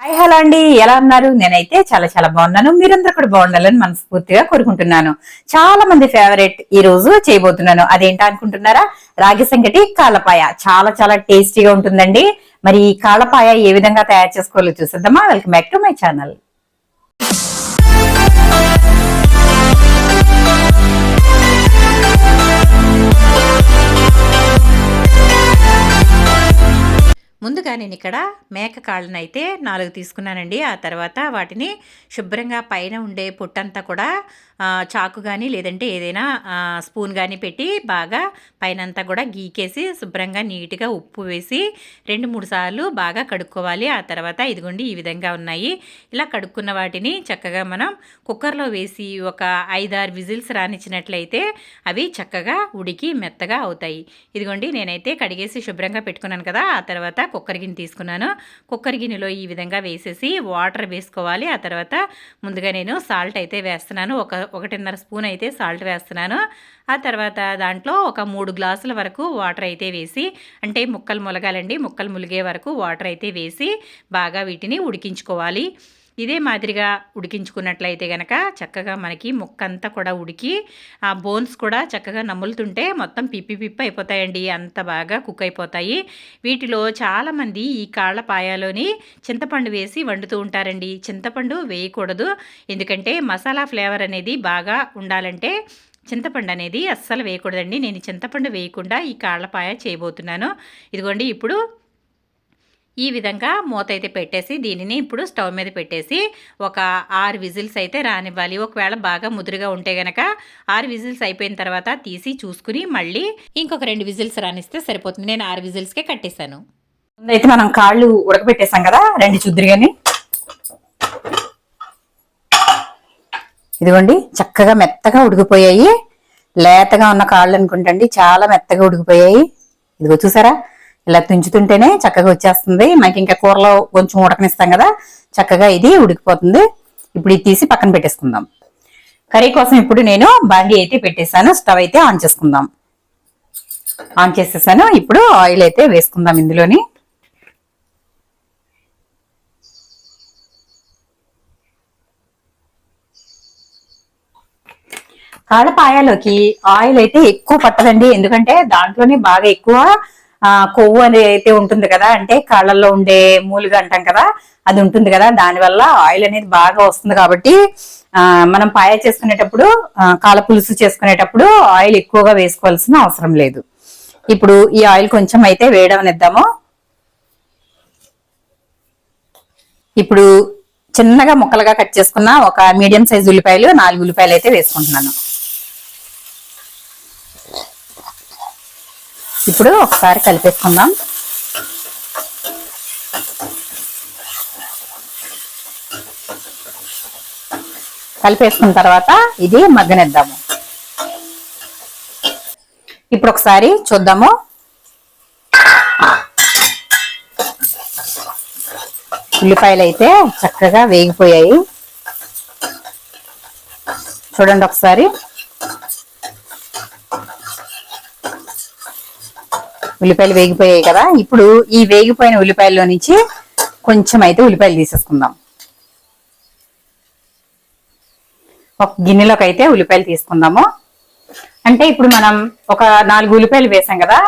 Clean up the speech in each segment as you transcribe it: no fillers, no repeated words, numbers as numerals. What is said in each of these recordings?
Hi hello అండి, ఎలా ఉన్నారు? నేనైతే చాలా చాలా బాగున్నాను. మీరందరూ కూడా బాగుండాలని మనస్ఫూర్తిగా కోరుకుంటున్నాను. చాలా మంది ఫేవరెట్ ఈ రోజు చేయబోతున్నాను. అదేంటా అనుకుంటున్నారా? రాగి సంగటి కాళ్ళపాయ. చాలా చాలా టేస్టీగా ఉంటుందండి. మరి ఈ కాళ్ళపాయ ఏ విధంగా తయారు చేసుకోవాలో చూసేద్దామా? Welcome back to my channel. ముందుగా నేను ఇక్కడ మేక కాళ్ళను అయితే 4 తీసుకున్నానండి. ఆ తర్వాత వాటిని శుభ్రంగా పైన ఉండే పొట్టంతా కూడా చాకు కానీ లేదంటే ఏదైనా స్పూన్ కానీ పెట్టి బాగా పైనంతా కూడా గీకేసి శుభ్రంగా నీట్గా ఉప్పు వేసి 2-3 సార్లు బాగా కడుక్కోవాలి. ఆ తర్వాత ఇదిగోండి ఈ విధంగా ఉన్నాయి. ఇలా కడుక్కున్న వాటిని చక్కగా మనం కుక్కర్లో వేసి ఒక 5-6 విజిల్స్ రానిచ్చినట్లయితే అవి చక్కగా ఉడికి మెత్తగా అవుతాయి. ఇదిగోండి నేనైతే కడిగేసి శుభ్రంగా పెట్టుకున్నాను కదా. ఆ తర్వాత కుక్కర్ గిన్నె తీసుకున్నాను. కుక్కర్ గిన్నెలో ఈ విధంగా వేసేసి వాటర్ వేసుకోవాలి. ఆ తర్వాత ముందుగా నేను సాల్ట్ అయితే వేస్తున్నాను. 1.5 స్పూన్ అయితే సాల్ట్ వేస్తున్నాను. ఆ తర్వాత దాంట్లో ఒక 3 గ్లాసుల వరకు వాటర్ అయితే వేసి, అంటే ముక్కలు ములగాలండి, ముక్కలు ములిగే వరకు వాటర్ అయితే వేసి బాగా వీటిని ఉడికించుకోవాలి. ఇదే మాదిరిగా ఉడికించుకున్నట్లయితే కనుక చక్కగా మనకి ముక్క అంతా కూడా ఉడికి ఆ బోన్స్ కూడా చక్కగా నములుతుంటే మొత్తం పిప్పి అయిపోతాయండి. అంత బాగా కుక్ అయిపోతాయి. వీటిలో చాలామంది ఈ కాళ్ళ పాయాలోని చింతపండు వేసి వండుతూ ఉంటారండి. చింతపండు వేయకూడదు, ఎందుకంటే మసాలా ఫ్లేవర్ అనేది బాగా ఉండాలంటే చింతపండు అనేది అస్సలు వేయకూడదండి. నేను చింతపండు వేయకుండా ఈ కాళ్ళపాయ చేయబోతున్నాను. ఇదిగోండి ఇప్పుడు ఈ విధంగా మూత అయితే పెట్టేసి దీనిని ఇప్పుడు స్టవ్ మీద పెట్టేసి ఒక 6 విజిల్స్ అయితే రానివ్వాలి. ఒకవేళ బాగా ముదురుగా ఉంటే గనక 6 విజిల్స్ అయిపోయిన తర్వాత తీసి చూసుకుని మళ్ళీ ఇంకొక 2 విజిల్స్ రానిస్తే సరిపోతుంది. నేను 6 విజిల్స్కే కట్టేశాను. అయితే మనం కాళ్ళు ఉడకబెట్టేసాం కదా, 2 చుద్దురుగాని. ఇదిగోండి చక్కగా మెత్తగా ఉడికిపోయాయి. లేతగా ఉన్న కాళ్ళు అనుకుంటండి, చాలా మెత్తగా ఉడికిపోయాయి. ఇదిగో చూసారా, ఇలా తుంచుతుంటేనే చక్కగా వచ్చేస్తుంది. మనకి ఇంకా కూరలో కొంచెం ఉడకనిస్తాం కదా, చక్కగా ఇది ఉడికిపోతుంది. ఇప్పుడు ఇది తీసి పక్కన పెట్టేసుకుందాం. కర్రీ కోసం ఇప్పుడు నేను బాండీ అయితే పెట్టేశాను. స్టవ్ అయితే ఆన్ చేసుకుందాం. ఆన్ చేసేసాను. ఇప్పుడు ఆయిల్ అయితే వేసుకుందాం ఇందులోని. కాళ్ళపాయలోకి ఆయిల్ అయితే ఎక్కువ పట్టదండి, ఎందుకంటే దాంట్లోనే బాగా ఎక్కువ కొవ్వు అనేది అయితే ఉంటుంది కదా, అంటే కాళ్ళల్లో ఉండే మూలుగా అంటాం కదా, అది ఉంటుంది కదా, దానివల్ల ఆయిల్ అనేది బాగా వస్తుంది. కాబట్టి మనం పాయ చేసుకునేటప్పుడు, కాళ్ళ పులుసు చేసుకునేటప్పుడు ఆయిల్ ఎక్కువగా వేసుకోవాల్సిన అవసరం లేదు. ఇప్పుడు ఈ ఆయిల్ కొంచెం అయితే వేయడమనిద్దాము. ఇప్పుడు చిన్నగా ముక్కలుగా కట్ చేసుకున్న ఒక మీడియం సైజ్ ఉల్లిపాయలు 4 ఉల్లిపాయలు అయితే వేసుకుంటున్నాను. ఇప్పుడు ఒకసారి కలిపేసుకుందాం. కలిపేసుకున్న తర్వాత ఇది మగ్గనిద్దాము. ఇప్పుడు ఒకసారి చూద్దాము. ఉల్లిపాయలు అయితే చక్కగా వేగిపోయాయి. చూడండి ఒకసారి. ఉల్లిపాయలు వేగిపోయాయి కదా. ఇప్పుడు ఈ వేగిపోయిన ఉల్లిపాయల్లో నుంచి కొంచెం అయితే ఉల్లిపాయలు తీసేసుకుందాం. ఒక గిన్నెలోకి అయితే ఉల్లిపాయలు తీసుకుందాము. అంటే ఇప్పుడు మనం ఒక 4 ఉల్లిపాయలు వేసాం కదా,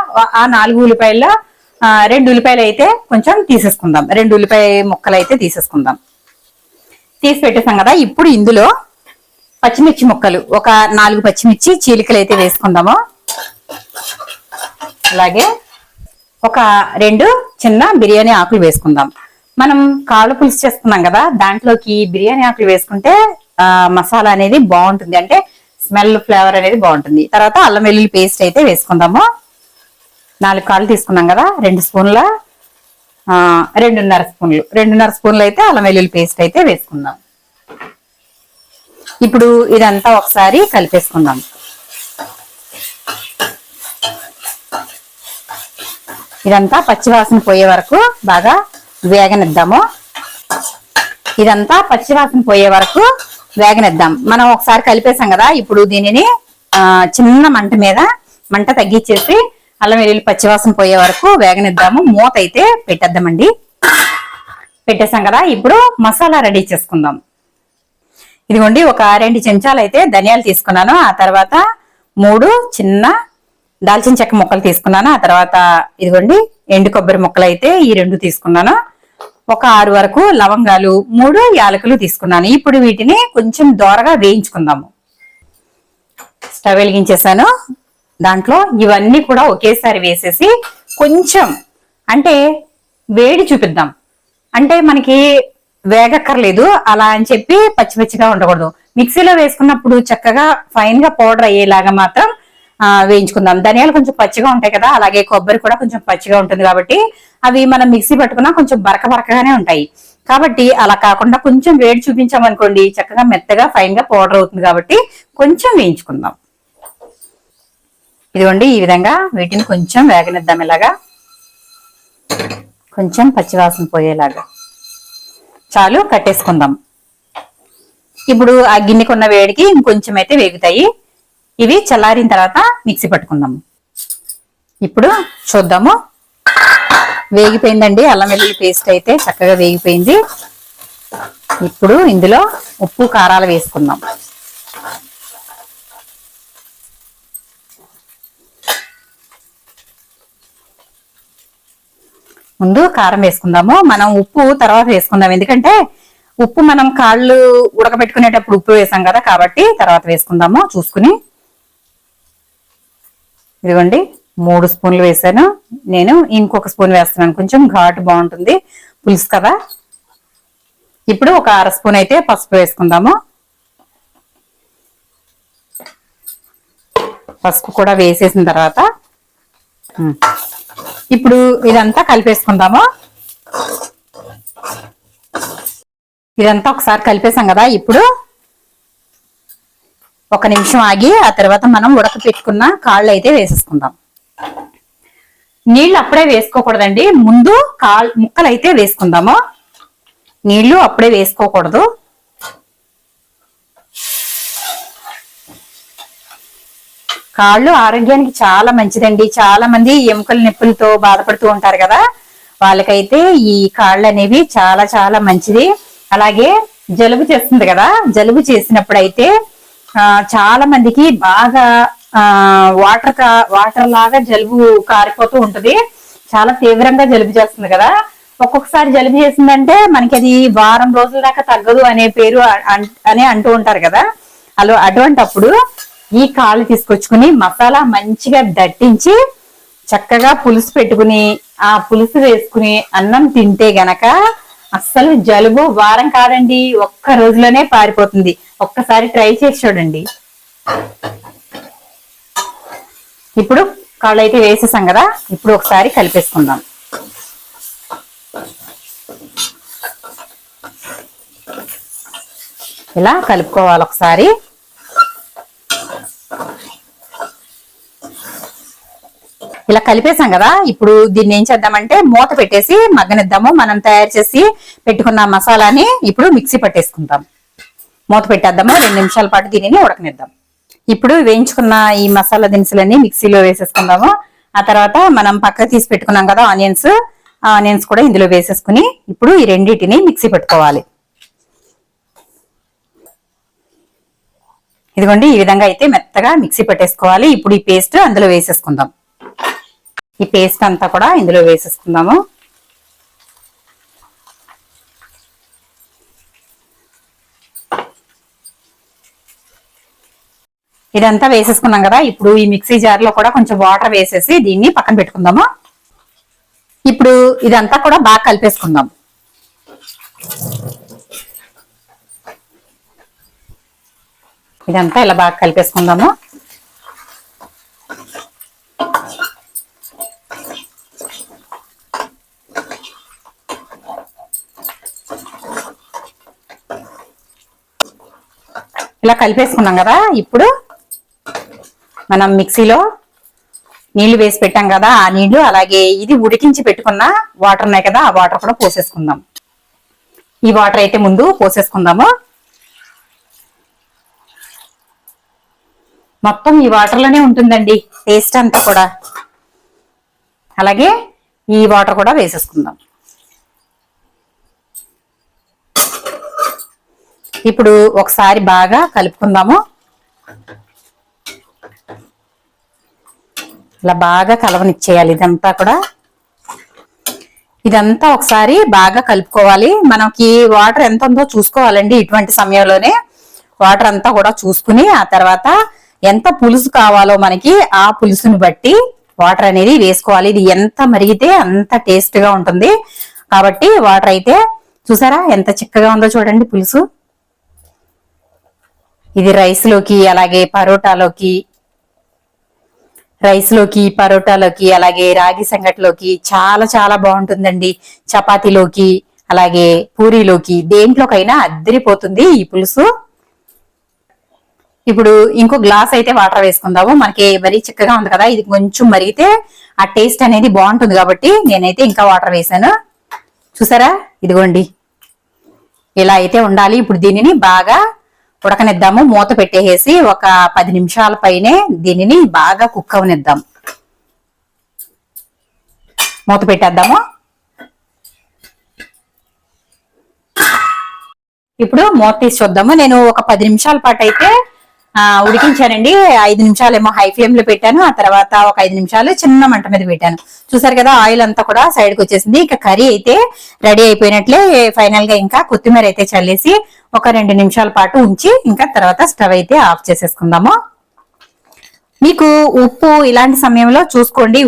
ఆ 4 ఉల్లిపాయల్లో 2 ఉల్లిపాయలు అయితే కొంచెం తీసేసుకుందాం. 2 ఉల్లిపాయ ముక్కలు అయితే తీసేసుకుందాం. తీసి పెట్టేసాం కదా. ఇప్పుడు ఇందులో పచ్చిమిర్చి ముక్కలు ఒక 4 పచ్చిమిర్చి చీలికలు అయితే వేసుకుందాము. అలాగే ఒక 2 చిన్న బిర్యానీ ఆకులు వేసుకుందాం. మనం కాళ్ళ పులుసు చేస్తున్నాం కదా, దాంట్లోకి బిర్యానీ ఆకులు వేసుకుంటే మసాలా అనేది బాగుంటుంది, అంటే స్మెల్ ఫ్లేవర్ అనేది బాగుంటుంది. తర్వాత అల్లం వెల్లుల్లి పేస్ట్ అయితే వేసుకుందాము. 4 కాళ్ళు తీసుకున్నాం కదా, 2 స్పూన్ల 2.5 స్పూన్లు అయితే అల్లం వెల్లుల్లి పేస్ట్ అయితే వేసుకుందాం. ఇప్పుడు ఇదంతా ఒకసారి కలిపేసుకుందాం. ఇదంతా పచ్చివాసన పోయే వరకు బాగా వేగనిద్దాము. ఇదంతా పచ్చివాసన పోయే వరకు వేగనిద్దాం. మనం ఒకసారి కలిపేసాం కదా, ఇప్పుడు దీనిని చిన్న మంట మీద మంట తగ్గించేసి అల్లం వెల్లుల్లి పచ్చివాసన పోయే వరకు వేగనిద్దాము. మూత అయితే పెట్టేద్దామండి. పెట్టేసాం కదా. ఇప్పుడు మసాలా రెడీ చేసుకుందాం. ఇదిగోండి, ఒక 2 చెంచాలు అయితే ధనియాలు తీసుకున్నాను. ఆ తర్వాత 3 చిన్న దాల్చిన చెక్క ముక్కలు తీసుకున్నాను. ఆ తర్వాత ఇదిగోండి ఎండు కొబ్బరి ముక్కలు అయితే ఈ 2 తీసుకున్నాను. ఒక 6 వరకు లవంగాలు, 3 యాలకులు తీసుకున్నాను. ఇప్పుడు వీటిని కొంచెం దోరగా వేయించుకుందాము. స్టవ్ వెలిగించేసాను. దాంట్లో ఇవన్నీ కూడా ఒకేసారి వేసేసి కొంచెం అంటే వేడి చూపిద్దాం. అంటే మనకి వేగక్కర్లేదు అలా అని చెప్పి పచ్చి పచ్చిగా ఉండకూడదు. మిక్సీలో వేసుకున్నప్పుడు చక్కగా ఫైన్ గా పౌడర్ అయ్యేలాగా మాత్రం వేయించుకుందాం. ధనియాలు కొంచెం పచ్చిగా ఉంటాయి కదా, అలాగే కొబ్బరి కూడా కొంచెం పచ్చిగా ఉంటుంది కాబట్టి అవి మనం మిక్సీ పట్టుకున్నా కొంచెం బరకగానే ఉంటాయి. కాబట్టి అలా కాకుండా కొంచెం వేడి చూపించామనుకోండి చక్కగా మెత్తగా ఫైన్ గా పౌడర్ అవుతుంది. కాబట్టి కొంచెం వేయించుకుందాం. ఇదిగోండి, ఈ విధంగా వీటిని కొంచెం వేగనిద్దాం. ఇలాగా కొంచెం పచ్చివాసన పోయేలాగా చాలు, కట్టేసుకుందాం. ఇప్పుడు ఆ గిన్నెకున్న వేడికి ఇంకొంచెం అయితే వేగుతాయి. ఇవి చల్లారిన తర్వాత మిక్సీ పట్టుకుందాము. ఇప్పుడు చూద్దాము. వేగిపోయిందండి. అల్లం వెల్లుల్లి పేస్ట్ అయితే చక్కగా వేగిపోయింది. ఇప్పుడు ఇందులో ఉప్పు కారాలు వేసుకుందాం. ముందు కారం వేసుకుందాము. మనం ఉప్పు తర్వాత వేసుకుందాం, ఎందుకంటే ఉప్పు మనం కాళ్ళు ఉడకబెట్టుకునేటప్పుడు ఉప్పు వేసాం కదా, కాబట్టి తర్వాత వేసుకుందాము చూసుకుని. ఇదిగోండి 3 స్పూన్లు వేసాను. నేను ఇంకొక స్పూన్ వేస్తున్నాను, కొంచెం ఘాటు బాగుంటుంది పులుసు కదా. ఇప్పుడు ఒక 1/2 స్పూన్ అయితే పసుపు వేసుకుందాము. పసుపు కూడా వేసేసిన తర్వాత ఇప్పుడు ఇదంతా కలిపేసుకుందాము. ఇదంతా ఒకసారి కలిపేసాం కదా. ఇప్పుడు 1 నిమిషం ఆగి ఆ తర్వాత మనం ఉడకపెట్టుకున్న కాళ్ళు అయితే వేసేసుకుందాం. నీళ్లు అప్పుడే వేసుకోకూడదండి, ముందు ముక్కలు అయితే వేసుకుందాము. నీళ్లు అప్పుడే వేసుకోకూడదు. కాళ్ళు ఆరోగ్యానికి చాలా మంచిదండి. చాలా మంది ఎముకల నొప్పులతో బాధపడుతూ ఉంటారు కదా, వాళ్ళకైతే ఈ కాళ్ళు అనేవి చాలా చాలా మంచిది. అలాగే జలుబు చేస్తుంది కదా, జలుబు చేసినప్పుడు అయితే చాలా మందికి బాగా వాటర్ లాగా జలుబు కారిపోతూ ఉంటది. చాలా తీవ్రంగా జలుబు చేస్తుంది కదా. ఒక్కొక్కసారి జలుబు చేసిందంటే మనకి అది వారం రోజుల దాకా తగ్గదు అనే పేరు అని అంటూ ఉంటారు కదా. అటువంటప్పుడు ఈ కాళ్ళు తీసుకొచ్చుకుని మసాలా మంచిగా దట్టించి చక్కగా పులుసు పెట్టుకుని ఆ పులుసు వేసుకుని అన్నం తింటే గనక అస్సలు జలుబు వారం కాదండి, ఒక్క రోజులోనే పారిపోతుంది. ఒక్కసారి ట్రై చేసి చూడండి. ఇప్పుడు కాళ్ళు అయితే వేసేసాం కదా, ఇప్పుడు ఒకసారి కలిపేసుకుందాం. ఇలా కలుపుకోవాలి ఒకసారి. ఇలా కలిపేసాం కదా. ఇప్పుడు దీన్ని ఏం చేద్దామంటే మూత పెట్టేసి మగ్గనిద్దాము. మనం తయారు చేసి పెట్టుకున్న మసాలాని ఇప్పుడు మిక్సీ పట్టేసుకుందాం. మూత పెట్టేద్దాము. 2 నిమిషాల పాటు దీనిని ఉడకనిద్దాం. ఇప్పుడు వేయించుకున్న ఈ మసాలా దినుసులన్నీ మిక్సీలో వేసేసుకుందాము. ఆ తర్వాత మనం పక్కకు తీసి పెట్టుకున్నాం కదా ఆనియన్స్ కూడా ఇందులో వేసేసుకుని ఇప్పుడు ఈ రెండింటిని మిక్సీ పెట్టుకోవాలి. ఇదిగోండి, ఈ విధంగా అయితే మెత్తగా మిక్సీ పెట్టేసుకోవాలి. ఇప్పుడు ఈ పేస్ట్ అందులో వేసేసుకుందాం. ఈ పేస్ట్ అంతా కూడా ఇందులో వేసేసుకుందాము. ఇదంతా వేసేసుకున్నాం కదా. ఇప్పుడు ఈ మిక్సీ జార్ లో కూడా కొంచెం వాటర్ వేసేసి దీన్ని పక్కన పెట్టుకుందాము. ఇప్పుడు ఇదంతా కూడా బాగా కలిపేసుకుందాం. ఇదంతా ఇలా బాగా కలిపేసుకుందాము. ఇలా కలిపేసుకున్నాం కదా. ఇప్పుడు మనం మిక్సీలో నీళ్లు వేసి పెట్టాం కదా, ఆ నీళ్లు అలాగే ఇది ఉడికించి పెట్టుకున్న వాటర్ ఉన్నాయి కదా, ఆ వాటర్ కూడా పోసేసుకుందాం. ఈ వాటర్ అయితే ముందు పోసేసుకుందాము. మొత్తం ఈ వాటర్ లోనే ఉంటుందండి టేస్ట్ అంతా కూడా. అలాగే ఈ వాటర్ కూడా వేసేసుకుందాం. ఇప్పుడు ఒకసారి బాగా కలుపుకుందాము. ఇలా బాగా కలవనిచ్చేయాలి ఇదంతా కూడా. ఇదంతా ఒకసారి బాగా కలుపుకోవాలి. మనకి వాటర్ ఎంత ఉందో చూసుకోవాలండి. ఇటువంటి సమయంలోనే వాటర్ అంతా కూడా చూసుకుని ఆ తర్వాత ఎంత పులుసు కావాలో మనకి ఆ పులుసుని బట్టి వాటర్ అనేది వేసుకోవాలి. ఇది ఎంత మరిగితే అంత టేస్ట్ గా ఉంటుంది. కాబట్టి వాటర్ అయితే చూసారా ఎంత చిక్కగా ఉందో చూడండి పులుసు. ఇది రైస్ లోకి అలాగే పరోటాలోకి అలాగే రాగి సంగటిలోకి చాలా చాలా బాగుంటుందండి. చపాతీలోకి అలాగే పూరీలోకి దేంట్లోకైనా అద్దరిపోతుంది ఈ పులుసు. ఇప్పుడు ఇంకో గ్లాస్ అయితే వాటర్ వేసుకుందాము. మనకి మరీ చిక్కగా ఉంది కదా, ఇది కొంచెం మరిగితే ఆ టేస్ట్ అనేది బాగుంటుంది కాబట్టి నేనైతే ఇంకా వాటర్ వేసాను. చూసారా, ఇదిగోండి ఇలా అయితే ఉండాలి. ఇప్పుడు దీనిని బాగా ఉడకనిద్దాము. మూత పెట్టేసి ఒక 10 నిమిషాల పైనే దీనిని బాగా కుక్ అవనిద్దాం. మూత పెట్టేద్దాము. ఇప్పుడు మూత తీసి చూద్దాము. నేను ఒక 10 నిమిషాల పాటు అయితే ఉడికించానండి. 5 నిమిషాలు ఏమో హై ఫ్లేమ్ లో పెట్టాను. ఆ తర్వాత ఒక 5 నిమిషాలు చిన్న మంట మీద పెట్టాను. చూసారు కదా, ఆయిల్ అంతా కూడా సైడ్ కి వచ్చేసింది. ఇక కర్రీ అయితే రెడీ అయిపోయినట్లే. ఫైనల్ గా ఇంకా కొత్తిమీర అయితే చల్లేసి ఒక 2 నిమిషాల పాటు ఉంచి ఇంకా తర్వాత స్టవ్ అయితే ఆఫ్ చేసేసుకుందాము. మీకు ఉప్పు ఇలాంటి సమయంలో చూసుకోండి.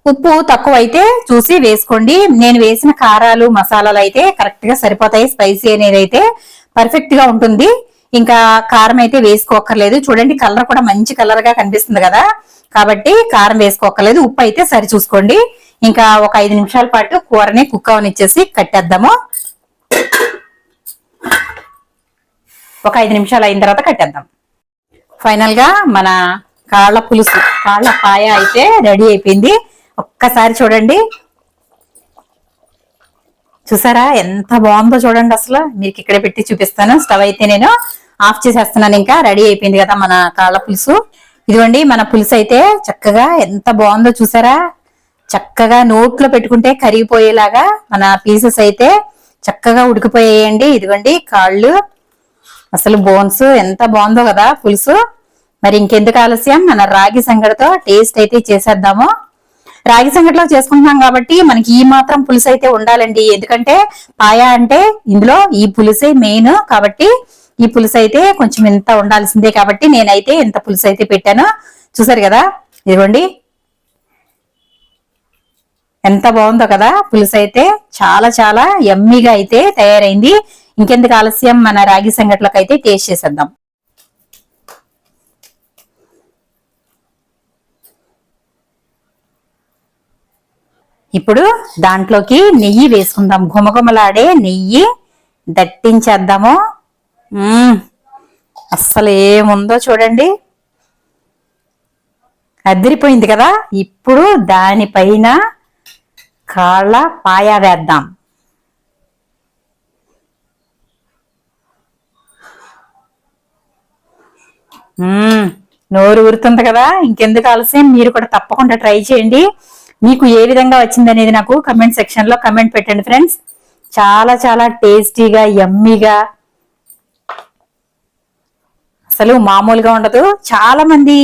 ఉప్పు తక్కువ అయితే చూసి వేసుకోండి. నేను వేసిన కారాలు మసాలాలు అయితే కరెక్ట్ గా సరిపోతాయి. స్పైసీ అనేది అయితే పర్ఫెక్ట్ గా ఉంటుంది. ఇంకా కారం అయితే వేసుకోక్కర్లేదు. చూడండి, కలర్ కూడా మంచి కలర్ గా కనిపిస్తుంది కదా, కాబట్టి కారం వేసుకోక్కర్లేదు. ఉప్పు అయితే సరి చూసుకోండి. ఇంకా ఒక 5 నిమిషాల పాటు కూరని కుక్ అవనిచ్చేసి కట్టేద్దాము. ఒక 5 నిమిషాలు అయిన తర్వాత కట్టేద్దాం. ఫైనల్ గా మన కాళ్ళ పులుసు, కాళ్ళ పాయ అయితే రెడీ అయిపోయింది. ఒక్కసారి చూడండి. చూసారా ఎంత బాగుందో చూడండి. అసలు మీకు ఇక్కడే పెట్టి చూపిస్తాను. స్టవ్ అయితే నేను ఆఫ్ చేసేస్తున్నాను. ఇంకా రెడీ అయిపోయింది కదా మన కాళ్ళ పులుసు. ఇదిగోండి మన పులుసు అయితే చక్కగా ఎంత బాగుందో చూసారా. చక్కగా నోట్లో పెట్టుకుంటే కరిగిపోయేలాగా మన పీసెస్ అయితే చక్కగా ఉడికిపోయాయండి. ఇదిగోండి కాళ్ళు, అసలు బోన్స్ ఎంత బాగుందో కదా పులుసు. మరి ఇంకెందుకు ఆలస్యం, మన రాగి సంగటితో టేస్ట్ అయితే చేసేద్దాము. రాగి సంగటిలో చేసుకుంటున్నాం కాబట్టి మనకి ఈ మాత్రం పులుసు అయితే ఉండాలండి. ఎందుకంటే పాయా అంటే ఇందులో ఈ పులుసే మెయిన్ కాబట్టి ఈ పులుసు అయితే కొంచెం ఇంత ఉండాల్సిందే. కాబట్టి నేనైతే ఇంత పులుసు అయితే పెట్టాను. చూసారు కదా, ఇదిగోండి ఎంత బాగుందో కదా పులుసు అయితే. చాలా చాలా యమ్మీగా అయితే తయారైంది. ఇంకెందుకు ఆలస్యం, మన రాగి సంగట్లోకి అయితే టేస్ట్ చేసేద్దాం. ఇప్పుడు దాంట్లోకి నెయ్యి వేసుకుందాం. గుమగుమలాడే నెయ్యి దట్టించేద్దాము. అస్సలు ఏముందో చూడండి, అదిరిపోయింది కదా. ఇప్పుడు దానిపైన కాళ్ళ పాయా వేద్దాం. నోరు ఊరుతుంది కదా. ఇంకెందుకు ఆలస్యం, మీరు కూడా తప్పకుండా ట్రై చేయండి. మీకు ఏ విధంగా వచ్చింది అనేది నాకు కమెంట్ సెక్షన్ లో కమెంట్ పెట్టండి ఫ్రెండ్స్. చాలా చాలా టేస్టీగా యమ్మీగా, అసలు మామూలుగా ఉండదు. చాలా మంది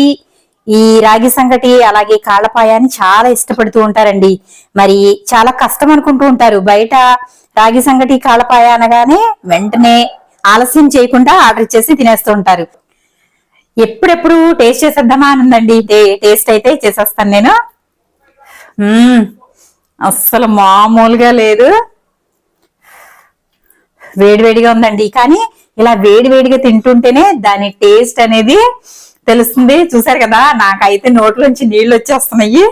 ఈ రాగి సంగటి అలాగే కాళ్ళపాయాన్ని చాలా ఇష్టపడుతూ ఉంటారండి. మరి చాలా కష్టం అనుకుంటూ ఉంటారు. బయట రాగి సంగటి కాళ్ళపాయ అనగానే వెంటనే ఆలస్యం చేయకుండా ఆర్డర్ ఇచ్చేసి తినేస్తూ ఉంటారు. ఎప్పుడెప్పుడు టేస్ట్ చేసేద్దామా అని ఉందండి. టేస్ట్ అయితే చేసేస్తాను నేను. అస్సలు మామూలుగా లేదు, వేడివేడిగా ఉందండి. కానీ ఇలా వేడివేడిగా తింటుంటేనే దాని టేస్ట్ అనేది తెలుస్తుంది. చూసారు కదా, నాకైతే నోట్లోంచి నీళ్ళు వచ్చేస్తున్నాయి.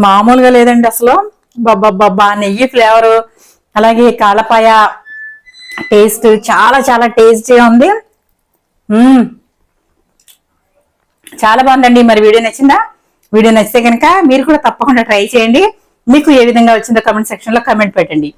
మామూలుగా లేదండి అసలు. బాబా నెయ్యి ఫ్లేవరు అలాగే కాళ్ళపాయ టేస్ట్ చాలా చాలా టేస్టీగా ఉంది. చాలా బాగుందండి. మరి వీడియో నచ్చిందా? వీడియో నచ్చితే కనుక మీరు కూడా తప్పకుండా ట్రై చేయండి. మీకు ఏ విధంగా వచ్చిందో కమెంట్ సెక్షన్ లో కమెంట్ పెట్టండి.